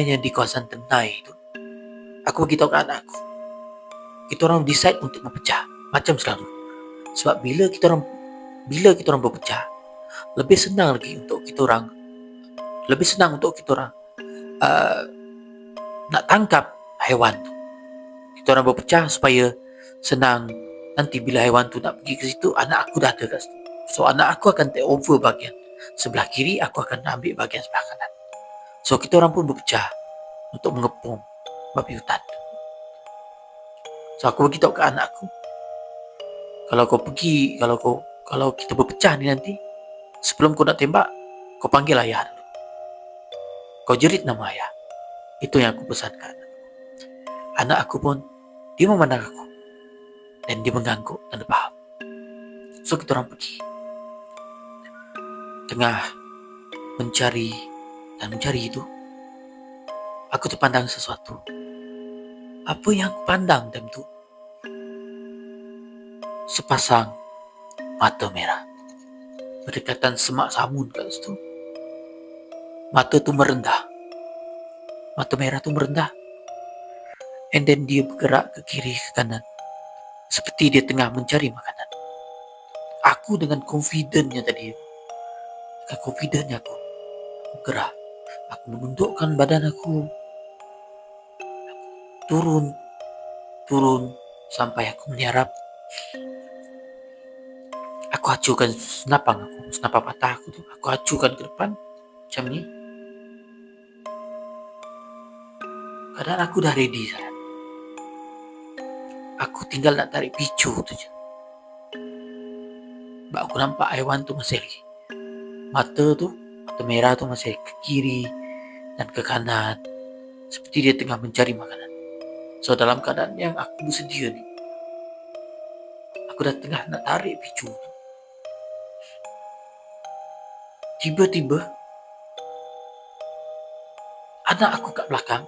yang di kawasan Tenai itu, aku beritahu ke anakku, kita orang decide untuk berpecah macam selalu. Sebab bila kita orang berpecah, lebih senang untuk kita orang uh, nak tangkap haiwan tu. Kita orang berpecah supaya senang nanti bila haiwan tu nak pergi ke situ, anak aku dah ada kat situ. So anak aku akan take over bahagian sebelah kiri, aku akan ambil bahagian sebelah kanan. So kita orang pun berpecah untuk mengepung babi hutan. So aku beritahu ke anak aku, kalau kita berpecah ni nanti, sebelum kau nak tembak, kau panggil ayah dulu. Kau jerit nama ayah. Itu yang aku pesankan. Anak aku pun, dia memandang aku dan dia mengangguk dan dia faham. So kita orang pergi. Tengah mencari itu, aku terpandang sesuatu. Apa yang aku pandang time tu? Sepasang mata merah berdekatan semak samun kat situ. Mata merah tu merendah. And then dia bergerak ke kiri ke kanan, seperti dia tengah mencari makanan. Aku dengan confidentnya aku bergerak. Aku menundukkan badan aku, turun sampai aku meniarap. Aku acukan senapan patah aku tu, aku acukan ke depan macam ni. Keadaan aku dah ready sangat. Aku tinggal nak tarik picu tu je. Sebab aku nampak haiwan tu masih lagi. Mata merah tu masih ke kiri dan ke kanan, seperti dia tengah mencari makanan. So dalam keadaan yang aku bersedia ni, aku dah tengah nak tarik picu tu. Tiba-tiba anak aku kat belakang